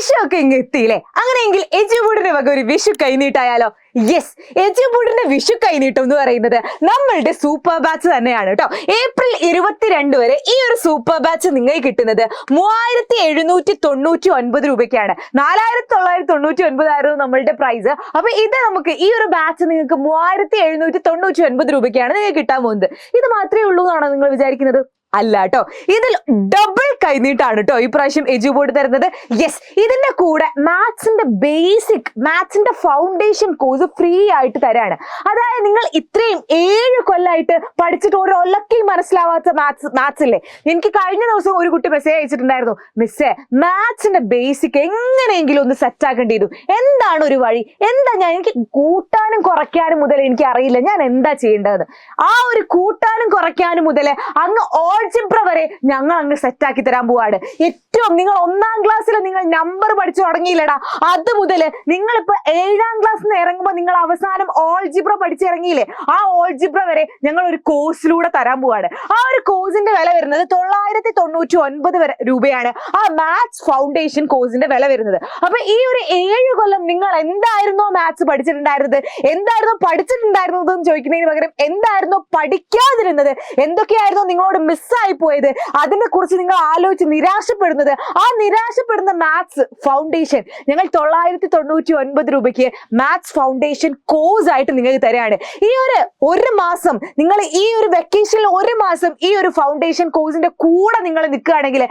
വിഷു ഒക്കെ ഇങ്ങ് എത്തിയില്ലേ? അങ്ങനെയെങ്കിൽ എജുബൂഡിന്റെ വക ഒരു വിഷു കൈനീട്ടായാലോ? യെസ്, എജുബൂഡിന്റെ വിഷു കൈനീട്ടം എന്ന് പറയുന്നത് നമ്മളുടെ സൂപ്പർ ബാച്ച് തന്നെയാണ് കേട്ടോ. ഏപ്രിൽ 22 വരെ ഈ ഒരു സൂപ്പർ ബാച്ച് നിങ്ങൾക്ക് കിട്ടുന്നത് 3799 രൂപയ്ക്കാണ്. 4999 ആയിരുന്നു നമ്മളുടെ പ്രൈസ്. അപ്പൊ ഇത് നമുക്ക് ഈ ഒരു ബാച്ച് നിങ്ങൾക്ക് 3799 രൂപയ്ക്കാണ് നിങ്ങൾക്ക് കിട്ടാൻ പോകുന്നത്. ഇത് മാത്രമേ ഉള്ളൂ എന്നാണോ നിങ്ങൾ വിചാരിക്കുന്നത്? അല്ല കേട്ടോ, ഇതിൽ ഡബിൾ കൈനീട്ടാണ് കേട്ടോ ഈ പ്രാവശ്യം എജുബോർഡ് തരുന്നത്. യെസ്, ഇതിന്റെ കൂടെ മാത്സിന്റെ ഫൗണ്ടേഷൻ കോഴ്സ് ഫ്രീ ആയിട്ട് തരാണ്. അതായത് നിങ്ങൾ ഇത്രയും 7 കൊല്ലമായിട്ട് പഠിച്ചിട്ട് ഒരു ഒലക്കയും മനസ്സിലാവാത്ത മാത്സ് ഇല്ലേ? എനിക്ക് കഴിഞ്ഞ ദിവസം ഒരു കുട്ടി മെസ്സേജ് അയച്ചിട്ടുണ്ടായിരുന്നു, മിസ്സേ മാത്സിന്റെ ബേസിക് എങ്ങനെയെങ്കിലും ഒന്ന് സെറ്റ് ആക്കേണ്ടിയിരുന്നു, എന്താണ് ഒരു വഴി? എനിക്ക് കൂട്ടാനും കുറയ്ക്കാനും മുതൽ എനിക്ക് അറിയില്ല, ഞാൻ എന്താ ചെയ്യേണ്ടത്? ആ ഒരു കൂട്ടാനും കുറയ്ക്കാനും മുതൽ അങ്ങ് ഓൾജിബ്ര വരെ ഞങ്ങൾ അങ്ങ് സെറ്റ് ആക്കി തരാൻ പോവാണ്. ഏറ്റവും നിങ്ങൾ 1ാം ക്ലാസ്സിൽ നിങ്ങൾ നമ്പർ പഠിച്ചു തുടങ്ങിയില്ലടാ, അത് മുതൽ നിങ്ങളിപ്പോ 7ാം ക്ലാസ്സിൽ നിന്ന് ഇറങ്ങുമ്പോൾ നിങ്ങൾ അവസാനം ഓൾജിബ്ര പഠിച്ചിറങ്ങിയില്ലേ, ആ ഓൾജിബ്ര വരെ ഞങ്ങൾ ഒരു കോഴ്സിലൂടെ തരാൻ പോവാണ്. ആ ഒരു കോഴ്സിന്റെ വില വരുന്നത് 999 രൂപയാണ് ആ മാത്സ് ഫൗണ്ടേഷൻ കോഴ്സിന്റെ വില വരുന്നത്. അപ്പൊ ഈ ഒരു 7 കൊല്ലം നിങ്ങൾ എന്തായിരുന്നോ മാത്സ് പഠിച്ചിട്ടുണ്ടായിരുന്നത്, എന്തായിരുന്നോ പഠിച്ചിട്ടുണ്ടായിരുന്നത് എന്ന് ചോദിക്കുന്നതിന് പകരം എന്തായിരുന്നോ പഠിക്കാതിരുന്നത്, എന്തൊക്കെയായിരുന്നോ നിങ്ങളോട് മിസ്സായി പോയത്, അതിനെ കുറിച്ച് നിങ്ങൾ ആലോചിച്ച് നിരാശപ്പെടുന്നത്, ആ നിരാശപ്പെടുന്ന മാത്സ് ഫൗണ്ടേഷൻ ഞങ്ങൾ 999 രൂപയ്ക്ക് മാത്സ് ഫൗണ്ടേഷൻ കോഴ്സ് ആയിട്ട് നിങ്ങൾക്ക് തരാണ്. ഈ ഒരു മാസം നിങ്ങൾ ഈ ഒരു വെക്കേഷനിൽ 1 മാസം ഈ ഒരു ഫൗണ്ടേഷൻ കോഴ്സിന്റെ കൂടെ നിങ്ങൾ നിൽക്കുകയാണെങ്കിൽ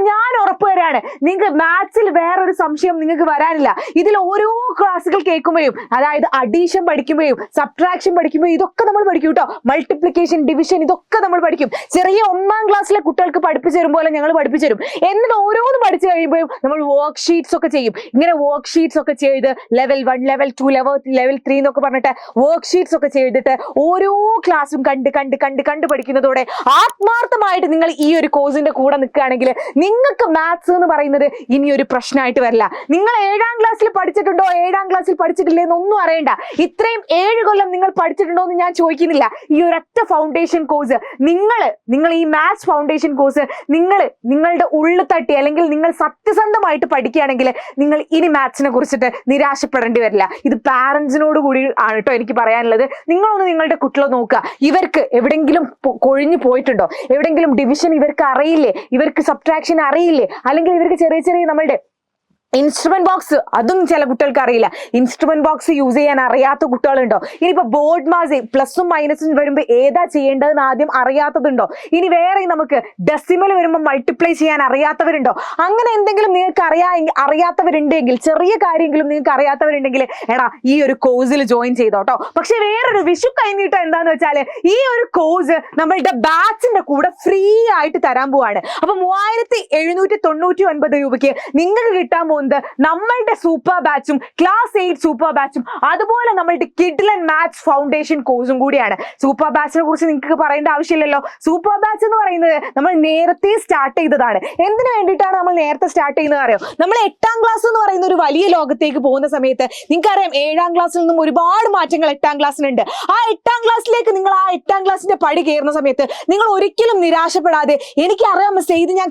ഞാൻ ഉറപ്പ് തരാണ്, നിങ്ങൾക്ക് മാത്സിൽ വേറൊരു സംശയം നിങ്ങൾക്ക് വരാനില്ല. ഇതിൽ ഓരോ ക്ലാസ്സുകൾ കേൾക്കുമ്പോഴും, അതായത് അഡീഷൻ പഠിക്കുമ്പോഴും സബ്ട്രാക്ഷൻ പഠിക്കുമ്പോഴും ഇതൊക്കെ നമ്മൾ പഠിക്കും കേട്ടോ. മൾട്ടിപ്ലിക്കേഷൻ, ഡിവിഷൻ, ഇതൊക്കെ നമ്മൾ പഠിക്കും. ചെറിയ 1ാം ക്ലാസ്സിലെ കുട്ടികൾക്ക് പഠിപ്പിച്ചു തരും പോലെ ഞങ്ങൾ പഠിപ്പിച്ചു തരും. എന്നിട്ട് ഓരോന്ന് പഠിച്ചു കഴിയുമ്പോഴും നമ്മൾ വർക്ക് ഷീറ്റ്സ് ഒക്കെ ചെയ്യും. ഇങ്ങനെ വർക്ക് ഷീറ്റ്സ് ഒക്കെ ചെയ്ത് ലെവൽ 1, ലെവൽ 2, ലെവൽ 3 എന്നൊക്കെ പറഞ്ഞിട്ട് വർക്ക് ഷീറ്റ്സ് ഒക്കെ ചെയ്തിട്ട് ഓരോ ക്ലാസ്സും കണ്ട് പഠിക്കുന്നതോടെ ആത്മാർത്ഥമായിട്ട് നിങ്ങൾ ഈ ഒരു കോഴ്സിന്റെ കൂടെ നിൽക്കുകയാണെങ്കിൽ നിങ്ങൾക്ക് മാത്സ് എന്ന് പറയുന്നത് ഇനി ഒരു പ്രശ്നമായിട്ട് വരില്ല. നിങ്ങൾ 7ാം ക്ലാസ്സിൽ പഠിച്ചിട്ടുണ്ടോ, 7ാം ക്ലാസ്സിൽ പഠിച്ചിട്ടില്ലേ എന്നൊന്നും അറിയണ്ട. ഇത്രയും 7 കൊല്ലം നിങ്ങൾ പഠിച്ചിട്ടുണ്ടോ എന്ന് ഞാൻ ചോദിക്കുന്നില്ല. ഈ ഒരൊറ്റ ഫൗണ്ടേഷൻ കോഴ്സ് നിങ്ങൾ ഈ മാത്സ് ഫൗണ്ടേഷൻ കോഴ്സ് നിങ്ങളുടെ ഉള്ളു തട്ടി അല്ലെങ്കിൽ നിങ്ങൾ സത്യസന്ധമായിട്ട് പഠിക്കുകയാണെങ്കിൽ നിങ്ങൾ ഇനി മാത്സിനെ കുറിച്ചിട്ട് നിരാശപ്പെടേണ്ടി വരില്ല. ഇത് പാരന്റ്സിനോട് കൂടി ആണ് കേട്ടോ എനിക്ക് പറയാനുള്ളത്. നിങ്ങളൊന്ന് നിങ്ങളുടെ കുട്ടികളെ നോക്കുക, ഇവർക്ക് എവിടെയെങ്കിലും കൊഴിഞ്ഞു പോയിട്ടുണ്ടോ, എവിടെയെങ്കിലും ഡിവിഷൻ ഇവർക്ക് അറിയില്ലേ, ഇവർക്ക് സബ്ട്രാക്ഷൻ അറിയില്ലേ, അല്ലെങ്കിൽ ഇവർക്ക് ചെറിയ നമ്മളുടെ ഇൻസ്ട്രുമെന്റ് ബോക്സ്, അതും ചില കുട്ടികൾക്ക് അറിയില്ല. ഇൻസ്ട്രുമെന്റ് ബോക്സ് യൂസ് ചെയ്യാൻ അറിയാത്ത കുട്ടികളുണ്ടോ? ഇനിയിപ്പോ ബോർഡ് മാസ് പ്ലസും മൈനസും വരുമ്പോൾ ഏതാ ചെയ്യേണ്ടതെന്ന് ആദ്യം അറിയാത്തതുണ്ടോ? ഇനി വേറെ നമുക്ക് ഡെസിമൽ വരുമ്പോൾ മൾട്ടിപ്ലൈ ചെയ്യാൻ അറിയാത്തവരുണ്ടോ? അങ്ങനെ എന്തെങ്കിലും നിങ്ങൾക്ക് അറിയാത്തവരുണ്ടെങ്കിൽ, ചെറിയ കാര്യമെങ്കിലും നിങ്ങൾക്ക് അറിയാത്തവരുണ്ടെങ്കിൽ ഈ ഒരു കോഴ്സിൽ ജോയിൻ ചെയ്തോട്ടോ. പക്ഷെ വേറൊരു വിഷു കൈനീട്ടം എന്താന്ന് വെച്ചാൽ ഈ ഒരു കോഴ്സ് നമ്മളുടെ ബാച്ചിന്റെ കൂടെ ഫ്രീ ആയിട്ട് തരാൻ പോവാണ്. അപ്പൊ 3799 രൂപയ്ക്ക് നിങ്ങൾക്ക് കിട്ടാൻ നമ്മളുടെ സൂപ്പർ ബാച്ചും ക്ലാസ് 8 സൂപ്പർ ബാച്ചും അതുപോലെ നമ്മളുടെ കിഡ്ലൻ മാത്സ് ഫൗണ്ടേഷൻ കോഴ്സും കൂടിയാണ്. സൂപ്പർ ബാച്ചിനെ കുറിച്ച് നിങ്ങൾക്ക് പറയേണ്ട ആവശ്യമില്ലല്ലോ. സൂപ്പർ ബാച്ച് എന്ന് പറയുന്നത് നമ്മൾ നേരത്തെ സ്റ്റാർട്ട് ചെയ്തതാണ്. എന്തിനു വേണ്ടിയിട്ടാണ് നമ്മൾ നേരത്തെ സ്റ്റാർട്ട് ചെയ്യുന്നത് അറിയോ? നമ്മൾ 8ാം ക്ലാസ് എന്ന് പറയുന്ന ഒരു വലിയ ലോകത്തേക്ക് പോകുന്ന സമയത്ത് നിങ്ങൾക്കറിയാം 7ാം ക്ലാസ്സിൽ നിന്നും ഒരുപാട് മാറ്റങ്ങൾ 8ാം ക്ലാസ്സിലുണ്ട്. ആ 8ാം ക്ലാസ്സിലേക്ക് നിങ്ങൾ ആ 8ാം ക്ലാസ്സിന്റെ പടി കയറുന്ന സമയത്ത് നിങ്ങൾ ഒരിക്കലും നിരാശപ്പെടാതെ എനിക്കറിയാം മിസ്സേ, ഇത് ഞാൻ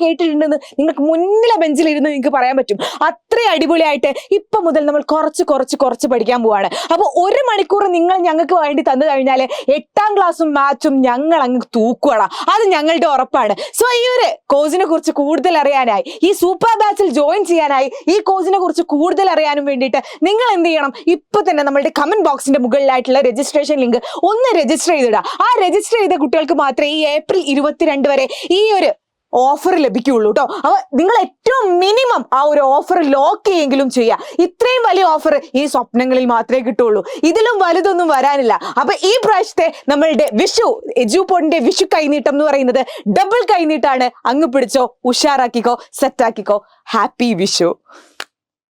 കേട്ടിട്ടുണ്ടെന്ന് നിങ്ങൾക്ക് മുന്നിലെ ബെഞ്ചിലിരുന്ന് നിങ്ങൾക്ക് പറയാൻ പറ്റും. അത്രയും അടിപൊളിയായിട്ട് ഇപ്പൊ മുതൽ നമ്മൾ കുറച്ച് പഠിക്കാൻ പോവാണ്. അപ്പൊ 1 മണിക്കൂർ നിങ്ങൾ ഞങ്ങൾക്ക് വേണ്ടി തന്നു കഴിഞ്ഞാൽ 8ാം ക്ലാസ്സും മാത്സും ഞങ്ങൾ അങ്ങ് തൂക്കുവാണ്, അത് ഞങ്ങളുടെ ഉറപ്പാണ്. സോ ഈ ഒരു കോഴ്സിനെ കുറിച്ച് കൂടുതൽ അറിയാനായി, ഈ സൂപ്പർ ബാച്ചിൽ ജോയിൻ ചെയ്യാനായി, ഈ കോഴ്സിനെ കുറിച്ച് കൂടുതൽ അറിയാനും വേണ്ടിയിട്ട് നിങ്ങൾ എന്ത് ചെയ്യണം? ഇപ്പൊ തന്നെ നമ്മളുടെ കമന്റ് ബോക്സിന്റെ മുകളിലായിട്ടുള്ള രജിസ്ട്രേഷൻ ലിങ്ക് ഒന്ന് രജിസ്റ്റർ ചെയ്തിടുക. ആ രജിസ്റ്റർ ചെയ്ത കുട്ടികൾക്ക് മാത്രമേ ഈ ഏപ്രിൽ 22 വരെ ഈ ഒരു ഓഫർ ലഭിക്കുകയുള്ളൂ കേട്ടോ. അപ്പൊ നിങ്ങൾ ഏറ്റവും മിനിമം ആ ഒരു ഓഫർ ലോക്ക് ചെയ്യെങ്കിലും ചെയ്യുക. ഇത്രയും വലിയ ഓഫർ ഈ സ്വപ്നങ്ങളിൽ മാത്രമേ കിട്ടുള്ളൂ, ഇതിലും വലുതൊന്നും വരാനില്ല. അപ്പൊ ഈ പ്രാവശ്യത്തെ നമ്മളുടെ വിഷു എജുപോഡിന്റെ വിഷു കൈനീട്ടം എന്ന് പറയുന്നത് ഡബിൾ കൈനീട്ടാണ്. അങ്ങ് പിടിച്ചോ, ഉഷാറാക്കിക്കോ, സെറ്റാക്കിക്കോ. ഹാപ്പി വിഷു.